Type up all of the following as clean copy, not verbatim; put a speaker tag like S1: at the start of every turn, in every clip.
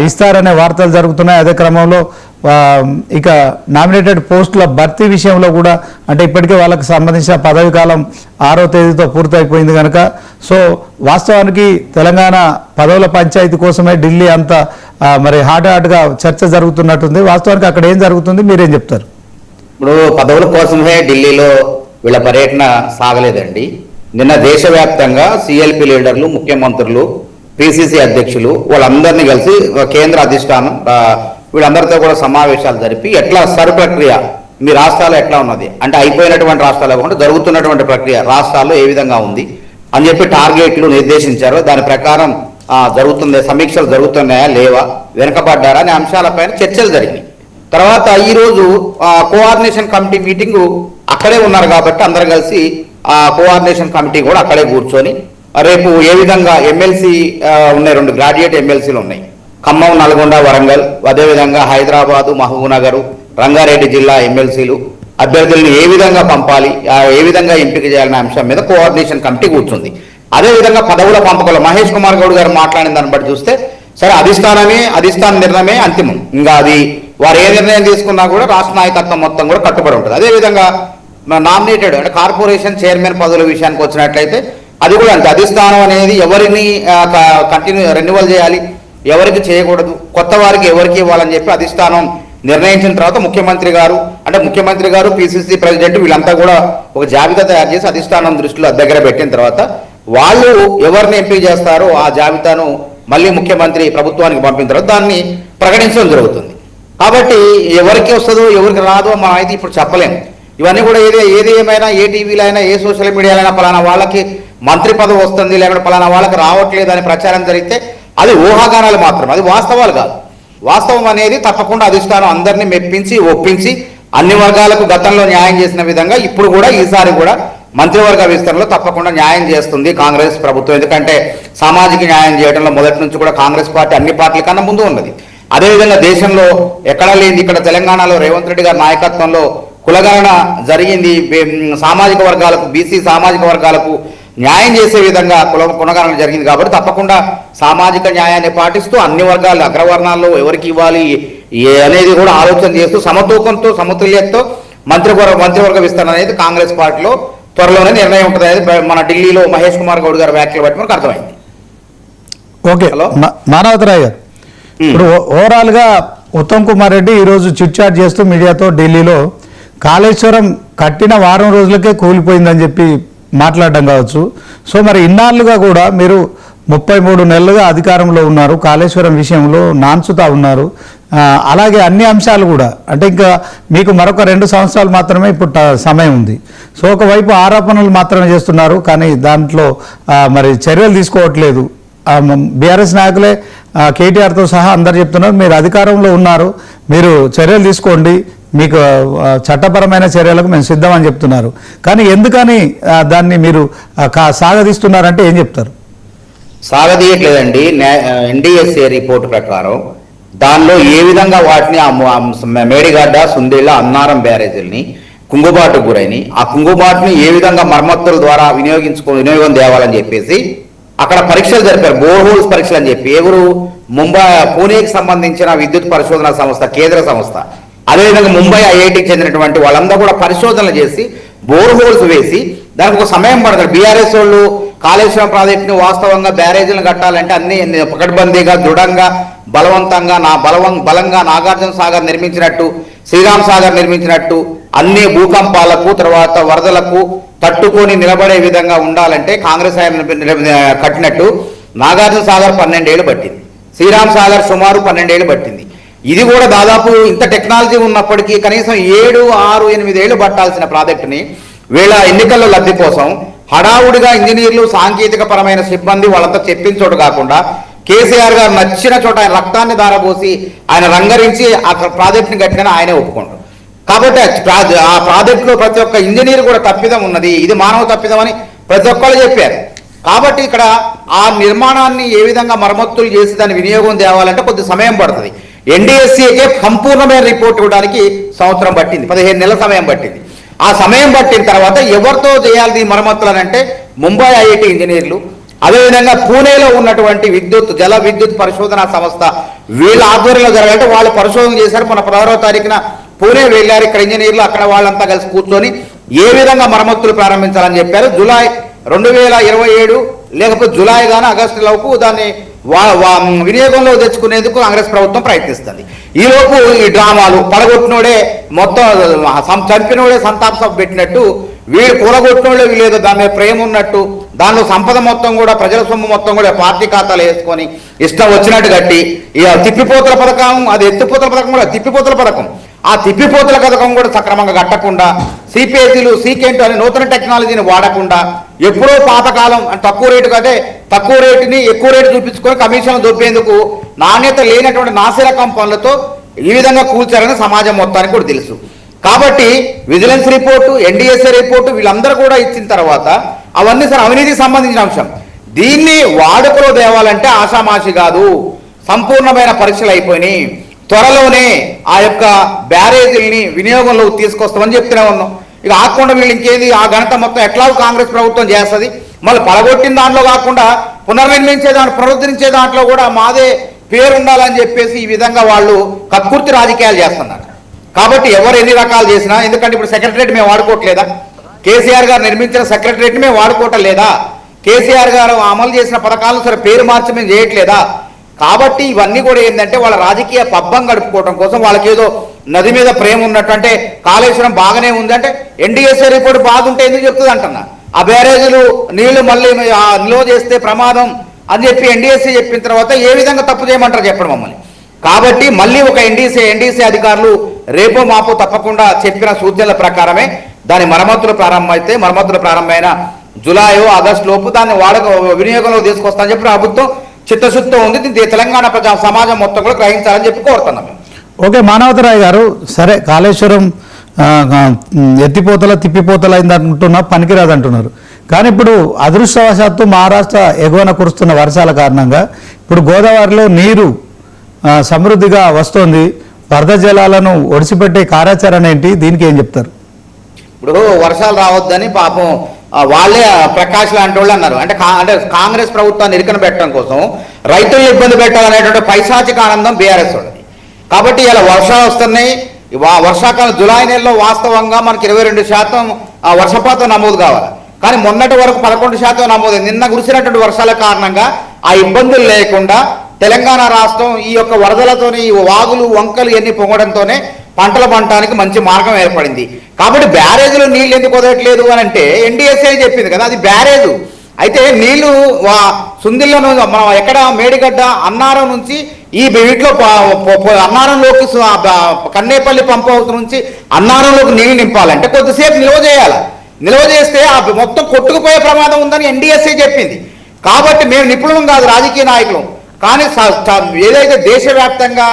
S1: ఇస్తారనే వార్తలు జరుగుతున్నాయి. అదే క్రమంలో ఇక నామినేటెడ్ పోస్టుల భర్తీ విషయంలో కూడా అంటే ఇప్పటికే వాళ్ళకి సంబంధించిన పదవి కాలం 6వ తేదీతో పూర్తయిపోయింది కనుక సో వాస్తవానికి తెలంగాణ పదవుల పంచాయతీ కోసమే ఢిల్లీ అంతా మరి హాట్గా చర్చ జరుగుతున్నట్టుంది. వాస్తవానికి అక్కడ ఏం జరుగుతుంది, మీరేం చెప్తారు?
S2: ఇప్పుడు పదవుల కోసమే ఢిల్లీలో వీళ్ళ పర్యటన సాగలేదండి. నిన్న దేశవ్యాప్తంగా సిఎల్పి లీడర్లు, ముఖ్యమంత్రులు, పిసిసి అధ్యక్షులు వాళ్ళందరినీ కలిసి కేంద్ర అధిష్టానం వీళ్ళందరితో కూడా సమావేశాలు జరిపి ఎట్లా సరు ప్రక్రియ మీ రాష్ట్రాల్లో ఎట్లా ఉన్నది అంటే అయిపోయినటువంటి రాష్ట్రాలు కాకుండా జరుగుతున్నటువంటి ప్రక్రియ రాష్ట్రాల్లో ఏ విధంగా ఉంది అని చెప్పి టార్గెట్లు నిర్దేశించారు. దాని ప్రకారం జరుగుతుంది, సమీక్షలు జరుగుతున్నాయా లేవా, వెనుకబడ్డారా అనే అంశాలపైన చర్చలు జరిగినాయి. తర్వాత ఈరోజు కోఆర్డినేషన్ కమిటీ మీటింగు అక్కడే ఉన్నారు కాబట్టి అందరు కలిసి కోఆర్డినేషన్ కమిటీ కూడా అక్కడే కూర్చొని రేపు ఏ విధంగా ఎమ్మెల్సీ ఉన్నాయి, 2 గ్రాడ్యుయేట్ ఎమ్మెల్సీలు ఉన్నాయి, ఖమ్మం, నల్గొండ, వరంగల్, అదేవిధంగా హైదరాబాదు, మహబూబ్నగర్, రంగారెడ్డి జిల్లా ఎమ్మెల్సీలు అభ్యర్థులను ఏ విధంగా పంపాలి, ఏ విధంగా ఎంపిక చేయాలనే అంశం మీద కోఆర్డినేషన్ కమిటీ కూర్చుంది. అదేవిధంగా పదవుల పంపకంలో మహేష్ కుమార్ గౌడ్ గారు మాట్లాడిన దాన్ని బట్టి చూస్తే సరే అధిష్టాన నిర్ణయమే అంతిమం, ఇంకా అది వారు ఏ నిర్ణయం తీసుకున్నా కూడా రాష్ట్ర నాయకత్వం మొత్తం కూడా కట్టుబడి ఉంటుంది. అదేవిధంగా నామినేటెడ్ అంటే కార్పొరేషన్ చైర్మన్ పదవుల విషయానికి వచ్చినట్లయితే అది కూడా అంతే, అధిష్టానం అనేది ఎవరిని రెన్యువల్ చేయాలి, ఎవరికి చేయకూడదు, కొత్త వారికి ఎవరికి ఇవ్వాలని చెప్పి అధిష్టానం నిర్ణయించిన తర్వాత ముఖ్యమంత్రి గారు పిసిసి ప్రెసిడెంట్ వీళ్ళంతా కూడా ఒక జాబితా తయారు చేసి అధిష్టానం దృష్టిలో దగ్గర పెట్టిన తర్వాత వాళ్ళు ఎవరిని ఎంపిక చేస్తారో ఆ జాబితాను మళ్ళీ ముఖ్యమంత్రి ప్రభుత్వానికి పంపిన తర్వాత దాన్ని ప్రకటించడం జరుగుతుంది. కాబట్టి ఎవరికి వస్తుందో ఎవరికి రాదో మనం అయితే ఇప్పుడు చెప్పలేము. ఇవన్నీ కూడా ఏది ఏమైనా ఏ టీవీలో అయినా ఏ సోషల్ మీడియాలో అయినా పలానా వాళ్ళకి మంత్రి పదవి వస్తుంది లేకపోతే పలానా వాళ్ళకి రావట్లేదు అని ప్రచారం జరిగితే అది ఊహాగానాలు మాత్రమే, అది వాస్తవాలు కాదు. వాస్తవం అనేది తప్పకుండా అధిష్టానం అందరినీ మెప్పించి ఒప్పించి అన్ని వర్గాలకు గతంలో న్యాయం చేసిన విధంగా ఇప్పుడు కూడా ఈసారి కూడా మంత్రివర్గ విస్తరణలో తప్పకుండా న్యాయం చేస్తుంది కాంగ్రెస్ ప్రభుత్వం. ఎందుకంటే సామాజిక న్యాయం చేయడంలో మొదటి నుంచి కూడా కాంగ్రెస్ పార్టీ అన్ని పార్టీల కన్నా ముందు ఉన్నది. అదేవిధంగా దేశంలో ఎక్కడా లేని ఇక్కడ తెలంగాణలో రేవంత్ రెడ్డి గారి నాయకత్వంలో కులగణన జరిగింది. సామాజిక వర్గాలకు, బీసీ సామాజిక వర్గాలకు న్యాయం చేసే విధంగా కులగణన జరిగింది. కాబట్టి తప్పకుండా సామాజిక న్యాయాన్ని పాటిస్తూ అన్ని వర్గాలు అగ్రవర్ణాల్లో ఎవరికి ఇవ్వాలి అనేది కూడా ఆలోచన చేస్తూ సమతూకంతో సమతుల్యతతో మంత్రివర్గ విస్తరణ అనేది కాంగ్రెస్ పార్టీలో త్వరలోనే నిర్ణయం ఉంటుంది అనేది మన ఢిల్లీలో మహేష్ కుమార్ గౌడ్ గారి వ్యాఖ్యలు బట్టి మనకు అర్థమైంది.
S1: ఓకే, మానవతరాయ్ గారు, ఇప్పుడు ఓవరాల్ గా ఉత్తమ్ కుమార్ రెడ్డి ఈరోజు చిట్చాట్ చేస్తూ మీడియాతో ఢిల్లీలో కాళేశ్వరం కట్టిన వారం రోజులకే కూలిపోయిందని చెప్పి మాట్లాడడం కావచ్చు. సో మరి ఇన్నాళ్ళుగా కూడా మీరు 33 నెలలుగా అధికారంలో ఉన్నారు, కాళేశ్వరం విషయంలో నాన్చుతా ఉన్నారు. అలాగే అన్ని అంశాలు కూడా అంటే ఇంకా మీకు మరొక 2 సంవత్సరాలు మాత్రమే ఇప్పుడు సమయం ఉంది. సో ఒకవైపు ఆరోపణలు మాత్రమే చేస్తున్నారు, కానీ దాంట్లో మరి చర్యలు తీసుకోవట్లేదు. బీఆర్ఎస్ నాయకులే కేటీఆర్తో సహా అందరు చెప్తున్నారు మీరు అధికారంలో ఉన్నారు, మీరు చర్యలు తీసుకోండి, మీకు చట్టపరమైన చర్యలకు మేము సిద్ధమని చెప్తున్నారు. కానీ ఎందుకని దాన్ని మీరు సాగదీస్తున్నారంటే ఏం చెప్తారు?
S2: సాగదీయట్లేదండి. ఎన్డీఎస్ఏ రిపోర్టు ప్రకారం దానిలో ఏ విధంగా వాటిని మేడిగడ్డ, సుందేళ్ల, అన్నారం బ్యారేజీలని కుంగుబాటుకు గురైన ఆ కుంగుబాటుని ఏ విధంగా మరమ్మతుల ద్వారా వినియోగం తేవాలని చెప్పేసి అక్కడ పరీక్షలు జరిపారు, బోర్హోల్స్ పరీక్షలు అని చెప్పి. ఎవరు? పూణేకి సంబంధించిన విద్యుత్ పరిశోధన సంస్థ, కేంద్ర సంస్థ, అదేవిధంగా ముంబై ఐఐటికి చెందినటువంటి వాళ్ళందరూ కూడా పరిశోధనలు చేసి బోర్హోల్స్ వేసి దానికి ఒక సమయం పడతారు. బీఆర్ఎస్ వాళ్ళు కాళేశ్వరం ప్రాజెక్టుని వాస్తవంగా బ్యారేజీలను కట్టాలంటే అన్ని పకడ్బందీగా, దృఢంగా, బలవంతంగా బలంగా నాగార్జున సాగర్ నిర్మించినట్టు, శ్రీరామ్ సాగర్ నిర్మించినట్టు అన్ని భూకంపాలకు తర్వాత వరదలకు తట్టుకొని నిలబడే విధంగా ఉండాలంటే కాంగ్రెస్ కట్టినట్టు నాగార్జున సాగర్ 12 ఏళ్ళు పట్టింది, శ్రీరామ్ సాగర్ సుమారు 12 ఏళ్ళు పట్టింది. ఇది కూడా దాదాపు ఇంత టెక్నాలజీ ఉన్నప్పటికీ కనీసం 7, 6, 8 ఏళ్ళు పట్టాల్సిన ప్రాజెక్టుని వీళ్ళ ఎన్నికల్లో లబ్ధి కోసం హడావుడిగా ఇంజనీర్లు, సాంకేతిక పరమైన సిబ్బంది వాళ్ళంతా చెప్పించోటు కాకుండా కేసీఆర్ గారు నచ్చిన చోట ఆయన రక్తాన్ని దారబోసి ఆయన రంగరించి ఆ ప్రాజెక్టుని కట్టిన ఆయనే ఒప్పుకుంటారు. కాబట్టి ఆ ప్రాజెక్టులో ప్రతి ఒక్క ఇంజనీర్ కూడా తప్పిదం ఉన్నది, ఇది మానవ తప్పిదం అని ప్రతి ఒక్కళ్ళు చెప్పారు. కాబట్టి ఇక్కడ ఆ నిర్మాణాన్ని ఏ విధంగా మరమ్మతులు చేసి దాన్ని వినియోగం తేవాలంటే కొద్ది సమయం పడుతుంది. ఎన్డీఎస్సీకే సంపూర్ణమైన రిపోర్ట్ ఇవ్వడానికి సంవత్సరం పట్టింది, 15 నెలల సమయం పట్టింది. ఆ సమయం పట్టిన తర్వాత ఎవరితో చేయాలి మరమ్మతులు అంటే ముంబై ఐఐటి ఇంజనీర్లు, అదేవిధంగా పూణేలో ఉన్నటువంటి జల విద్యుత్ పరిశోధన సంస్థ వీళ్ళ ఆధ్వర్యంలో జరగాలంటే వాళ్ళు పరిశోధన చేశారు. మన 16వ తారీఖున పూణే వెళ్ళారు. ఇక్కడ ఇంజనీర్లు అక్కడ వాళ్ళంతా కలిసి కూర్చొని ఏ విధంగా మరమ్మతులు ప్రారంభించాలని చెప్పారు. జూలై 2027 లేకపోతే జూలై కానీ ఆగస్టు లోపు దాన్ని వినియోగంలో తెచ్చుకునేందుకు కాంగ్రెస్ ప్రభుత్వం ప్రయత్నిస్తుంది. ఈలోపు ఈ డ్రామాలు పడగొట్టినోడే మొత్తం చంపినోడే సంతాప సభ పెట్టినట్టు, వీడు కూలగొట్టినోడే వీళ్ళేదో దాని మీద ప్రేమ ఉన్నట్టు, దానిలో సంపద మొత్తం కూడా ప్రజల సొమ్ము మొత్తం కూడా పార్టీ ఖాతాలు వేసుకొని ఇష్టం వచ్చినట్టు కట్టి ఇక తిప్పిపోతల పథకం, అది ఎత్తిపోతల పథకం కూడా తిప్పిపోతల పథకం, ఆ తిప్పిపోతల పథకం కూడా సక్రమంగా కట్టకుండా సిపిఎస్సీలు సీకెంట్ అనే నూతన టెక్నాలజీని వాడకుండా ఎప్పుడో పాతకాలం తక్కువ రేటు కదే తక్కువ రేటుని ఎక్కువ రేటు చూపించుకొని కమిషన్లు దొబ్బేందుకు నాణ్యత లేనటువంటి నాసిరకం పనులతో ఈ విధంగా కూల్చారని సమాజం మొత్తానికి కూడా తెలుసు. కాబట్టి విజిలెన్స్ రిపోర్టు, ఎన్డీఎస్ఏ రిపోర్టు వీళ్ళందరూ కూడా ఇచ్చిన తర్వాత అవన్నీ సార్ అవినీతికి సంబంధించిన అంశం. దీన్ని వాడుకలో తేవాలంటే ఆషామాషి కాదు, సంపూర్ణమైన పరీక్షలు అయిపోయినాయి. త్వరలోనే ఆ యొక్క బ్యారేజీల్ని వినియోగంలోకి తీసుకొస్తామని చెప్తూనే ఉన్నాం. ఇక ఆకుండా వీళ్ళు ఇంకేది ఆ ఘనత మొత్తం ఎట్లాగో కాంగ్రెస్ ప్రభుత్వం చేస్తుంది. మళ్ళీ పడగొట్టిన దాంట్లో కాకుండా పునర్నిర్మించే పునరుద్ధరించే దాంట్లో కూడా మాదే పేరు ఉండాలని చెప్పేసి ఈ విధంగా వాళ్ళు కక్కుర్తి రాజకీయాలు చేస్తున్నారు. కాబట్టి ఎవరు ఎన్ని రకాలు చేసినా, ఎందుకంటే ఇప్పుడు సెక్రటరేట్ మేము వాడుకోవట్లేదా? కేసీఆర్ గారు నిర్మించిన సెక్రటరేట్ మేము వాడుకోవటం లేదా? కేసీఆర్ గారు అమలు చేసిన పథకాలను సరే పేరు మార్చి మేము చేయట్లేదా? కాబట్టి ఇవన్నీ కూడా ఏంటంటే వాళ్ళ రాజకీయ పబ్బం గడుపుకోవడం కోసం వాళ్ళకి ఏదో నది మీద ప్రేమ ఉన్నట్టు, అంటే కాళేశ్వరం బాగానే ఉంది అంటే ఎన్డీఎస్ఏ రిపోర్ట్ బాగుంటే ఎందుకు చెప్తుంది అంటున్నా. ఆ బ్యారేజీలు నీళ్లు మళ్ళీ నిల్వ చేస్తే ప్రమాదం అని చెప్పి ఎన్డీఎస్ఏ చెప్పిన తర్వాత ఏ విధంగా తప్పు చేయమంటారు చెప్పండి మమ్మల్ని. కాబట్టి మళ్ళీ ఒక ఎన్డీఎస్ఏ అధికారులు రేపో మాపో తప్పకుండా చెప్పిన సూచనల ప్రకారమే దాని మరమ్మతులు ప్రారంభమైతే, మరమ్మతులు ప్రారంభమైన జూలై ఆగస్టు లోపు దాన్ని వినియోగంలో తీసుకొస్తామని చెప్పి ప్రభుత్వం చిత్తశుద్ధితో ఉంది. దీన్ని తెలంగాణ ప్రజా సమాజం మొత్తం కూడా గ్రహించాలని చెప్పి కోరుతున్నాం.
S1: ఓకే, మానవతరాయ్ గారు, సరే కాళేశ్వరం ఎత్తిపోతల తిప్పిపోతల అయింది అంటున్నా, పనికిరాదు అంటున్నారు. కానీ ఇప్పుడు అదృష్టవశాత్తు మహారాష్ట్ర ఎగువన కురుస్తున్న వర్షాల కారణంగా ఇప్పుడు గోదావరిలో నీరు సమృద్ధిగా వస్తోంది. వరద జలాలను ఒడిసిపెట్టే కార్యాచరణ ఏంటి? దీనికి ఏం చెప్తారు?
S2: ఇప్పుడు వర్షాలు రావద్దని పాపం వాళ్ళే ప్రకాష్ లాంటి వాళ్ళు అన్నారు. అంటే కాంగ్రెస్ ప్రభుత్వాన్ని ఇరుకన పెట్టడం కోసం రైతులను ఇబ్బంది పెట్టాలనేటువంటి పైశాచిక ఆనందం బీఆర్ఎస్ వాళ్ళది. కాబట్టి ఇలా వర్షాలు వస్తున్నాయి. వర్షాకాలం జూలై నెలలో వాస్తవంగా మనకి 22% వర్షపాతం నమోదు కావాలి. కానీ మొన్నటి వరకు 11% నమోదు. నిన్న కురిసినటువంటి వర్షాల కారణంగా ఆ ఇబ్బందులు లేకుండా తెలంగాణ రాష్ట్రం ఈ యొక్క వరదలతోని ఈ వాగులు వంకలు ఇవన్నీ పొంగడంతోనే పంటలు పండటానికి మంచి మార్గం ఏర్పడింది. కాబట్టి బ్యారేజీలో నీళ్ళు ఎందుకు వదలట్లేదు అని అంటే ఎన్డీఎస్ఏ చెప్పింది కదా, అది బ్యారేజు అయితే నీళ్లు సుందిల్లో మనం ఎక్కడ మేడిగడ్డ అన్నారం నుంచి ఈ వీటిలో అన్నారంలోకి కన్నేపల్లి పంప్ హౌస్ నుంచి అన్నారంలోకి నీళ్లు నింపాలంటే కొద్దిసేపు నిల్వ చేయాలి. నిల్వ చేస్తే ఆ మొత్తం కొట్టుకుపోయే ప్రమాదం ఉందని ఎన్డీఎస్ఏ చెప్పింది. కాబట్టి మేము నిపుణులం కాదు, రాజకీయ నాయకులం. కానీ ఏదైతే దేశవ్యాప్తంగా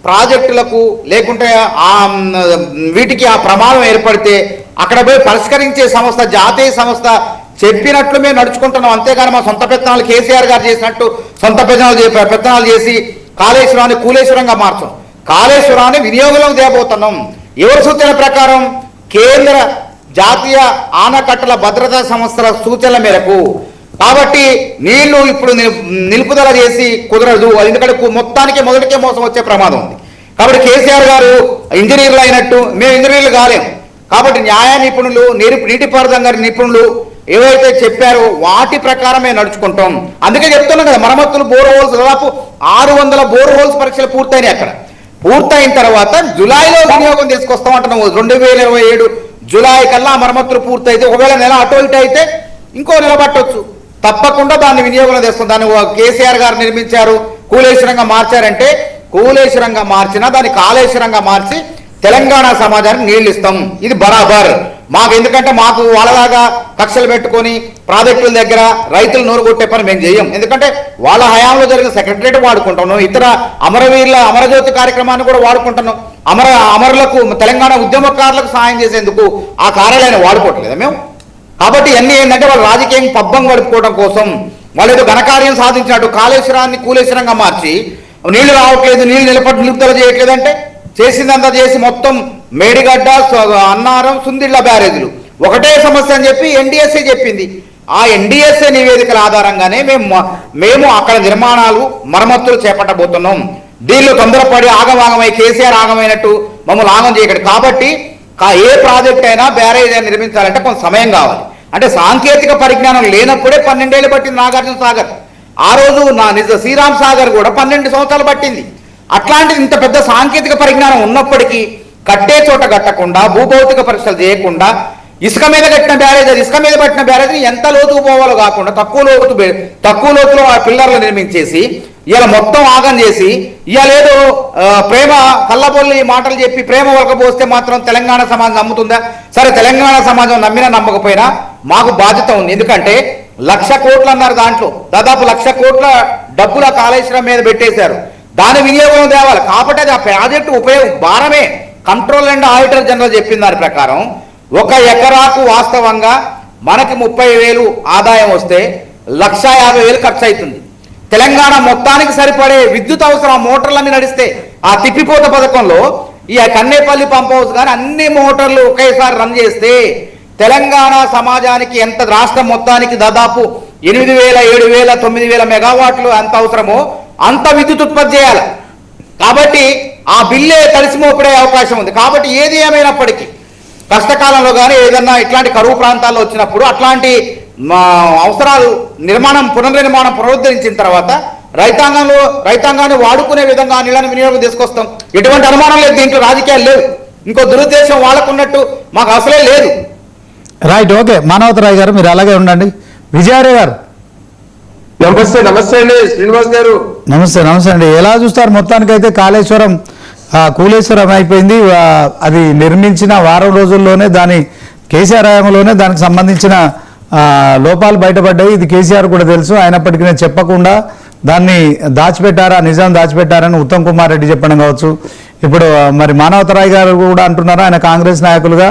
S2: ప్రాజెక్టులకు లేకుంటే వీటికి ఆ ప్రమాదం ఏర్పడితే అక్కడ పోయి పరిష్కరించే సంస్థ, జాతీయ సంస్థ చెప్పినట్లు మేము నడుచుకుంటున్నాం. అంతేగాని మా సొంత పెత్తనాలు కేసీఆర్ గారు చేసినట్టు సొంత పెత్తనాలు చేసి కాళేశ్వరాన్ని కూలేశ్వరంగా మార్చం. కాళేశ్వరాన్ని వినియోగంలోకి తేబోతున్నాం. ఎవరి సూచన ప్రకారం? కేంద్ర జాతీయ ఆనకట్టల భద్రతా సంస్థల సూచనల మేరకు. కాబట్టి నీళ్లు ఇప్పుడు నిలుపుదల చేసి కుదరదు, ఎందుకంటే మొత్తానికి మొదటికే మోసం వచ్చే ప్రమాదం ఉంది. కాబట్టి కేసీఆర్ గారు ఇంజనీర్లు అయినట్టు మేము ఇంజనీర్లు కాలేము. కాబట్టి న్యాయ నిపుణులు, నీటిపారుదల నిపుణులు ఏవైతే చెప్పారో వాటి ప్రకారమే నడుచుకుంటాం. అందుకే చెప్తున్నాం కదా, మరమ్మతులు బోర్ హోల్స్ దాదాపు 600 బోర్ హోల్స్ పరీక్షలు పూర్తయినాయి. అక్కడ పూర్తయిన తర్వాత జూలైలో వినియోగం తీసుకొస్తాం అంటున్నాం. 2027 జూలై కల్లా మరమ్మతులు పూర్తయితే, ఒకవేళ నెల అటు ఇటు అయితే ఇంకో నెల పట్టవచ్చు. తప్పకుండా దాన్ని వినియోగంలో తెస్తాం. దాన్ని కేసీఆర్ గారు నిర్మించారు, కూలేశ్వరంగా మార్చారంటే కూలేశ్వరంగా మార్చినా దాన్ని కాళేశ్వరంగా మార్చి తెలంగాణ సమాజానికి నీళ్లు ఇస్తాం. ఇది బరాబర్ మాకు. ఎందుకంటే మాకు వాళ్ళలాగా కక్షలు పెట్టుకొని ప్రాజెక్టుల దగ్గర రైతులు నోరు కొట్టే పని మేము చేయం. ఎందుకంటే వాళ్ళ హయాంలో జరిగిన సెక్రటరేట్ వాడుకుంటున్నాం, ఇతర అమరవీరుల అమరజ్యోతి కార్యక్రమాన్ని కూడా వాడుకుంటున్నాం. అమరులకు తెలంగాణ ఉద్యమకారులకు సహాయం చేసేందుకు ఆ కార్యాలయాన్ని వాడుకోవట్లేదా మేము? కాబట్టి ఇవన్నీ ఏంటంటే వాళ్ళు రాజకీయం పబ్బం గడుపుకోవడం కోసం వాళ్ళు ఏదో ఘనకార్యం సాధించినట్టు కాళేశ్వరాన్ని కూలేశ్వరంగా మార్చి నీళ్లు రావట్లేదు, నీళ్లు నిలుపుదల చేయట్లేదంటే చేసిందంతా చేసి మొత్తం మేడిగడ్డ, అన్నారం, సుందిళ్ళ బ్యారేజీలు ఒకటే సమస్య అని చెప్పి ఎన్డీఎస్ఏ చెప్పింది. ఆ ఎన్డీఎస్ఏ నివేదికల ఆధారంగానే మేము అక్కడ నిర్మాణాలు మరమ్మతులు చేపట్టబోతున్నాం. దీనిలో తొందరపడి ఆగమాగమై కేసీఆర్ ఆగమైనట్టు మమ్మల్ని ఆగం చేయకండి. కాబట్టి ఏ ప్రాజెక్ట్ అయినా బ్యారేజ్ అయినా నిర్మించాలంటే కొంత సమయం కావాలి. అంటే సాంకేతిక పరిజ్ఞానం లేనప్పుడే 12 ఏళ్ళు పట్టింది నాగార్జున సాగర్. ఆ రోజు శ్రీరామ్ సాగర్ కూడా 12 సంవత్సరాలు పట్టింది. అట్లాంటిది ఇంత పెద్ద సాంకేతిక పరిజ్ఞానం ఉన్నప్పటికీ కట్టే చోట కట్టకుండా, భూభౌతిక పరీక్షలు చేయకుండా, ఇసుక మీద కట్టిన బ్యారేజ్, అది ఇసుక మీద పట్టిన బ్యారేజ్ ఎంత లోతుకు పోవాలో కాకుండా తక్కువ లోతులో ఆ పిల్లర్లు నిర్మించేసి ఇవాళ మొత్తం ఆగం చేసి ఇవాళ ఏదో ప్రేమ కళ్ళబొల్లి మాటలు చెప్పి ప్రేమ ఒలకపోస్తే మాత్రం తెలంగాణ సమాజం నమ్ముతుందా? సరే, తెలంగాణ సమాజం నమ్మినా నమ్మకపోయినా మాకు బాధ్యత ఉంది. ఎందుకంటే 1,00,000 కోట్లు అన్నారు, దాంట్లో దాదాపు 1,00,000 కోట్ల డబ్బుల కాళేశ్వరం మీద పెట్టేశారు. దాని వినియోగం తేవాలి. కాబట్టి అది ఆ ప్రాజెక్టు భారమే. కంట్రోల్ అండ్ ఆడిటర్ జనరల్ చెప్పిన దాని ప్రకారం 1 ఎకరాకు వాస్తవంగా మనకి 30,000 ఆదాయం వస్తే 1,50,000 ఖర్చు అవుతుంది. తెలంగాణ మొత్తానికి సరిపడే విద్యుత్ అవసరం మోటార్లన్నీ నడిస్తే ఆ తిప్పిపోత పథకంలో ఈ కన్నేపల్లి పంప్ హౌస్ కానీ అన్ని మోటార్లు ఒకేసారి రన్ చేస్తే తెలంగాణ సమాజానికి ఎంత, రాష్ట్రం మొత్తానికి దాదాపు 8,000, 7,000, 9,000 మెగావాట్లు ఎంత అవసరమో అంత విద్యుత్ ఉత్పత్తి చేయాలి. కాబట్టి ఆ బిల్లే కలిసి మోపడే అవకాశం ఉంది. కాబట్టి ఏది ఏమైనప్పటికీ కష్టకాలంలో కానీ ఏదన్నా ఇట్లాంటి కరువు ప్రాంతాల్లో వచ్చినప్పుడు అట్లాంటి అవసరాలు పునర్నిర్మాణం పునరుద్ధరించిన తర్వాత రైతాంగాన్ని వాడుకునే విధంగా నీళ్ళని వినియోగం తీసుకొస్తాం. ఎటువంటి అనుమానం లేదు, దీంట్లో రాజకీయాలు లేవు, ఇంకో దురుద్దేశం వాళ్ళకున్నట్టు మాకు అసలే లేదు.
S1: Right, okay. మానవతరాయ్ గారు మీరు అలాగే ఉండండి. విజయారాయ్ గారు
S3: నమస్తే అండి. శ్రీనివాస్ గారు
S1: నమస్తే అండి. ఎలా చూస్తారు? మొత్తానికైతే కాళేశ్వరం కూలేశ్వరం అయిపోయింది. అది నిర్మించిన వారం రోజుల్లోనే కేసీఆర్ హయాంలోనే దానికి సంబంధించిన లోపాలు బయటపడ్డాయి. ఇది కేసీఆర్ కూడా తెలుసు. అయినప్పటికీ చెప్పకుండా దాన్ని నిజం దాచిపెట్టారని ఉత్తమ్ కుమార్ రెడ్డి చెప్పడం కావచ్చు. ఇప్పుడు మరి మానవతరాయ్ గారు కూడా అంటున్నారు, ఆయన కాంగ్రెస్ నాయకులుగా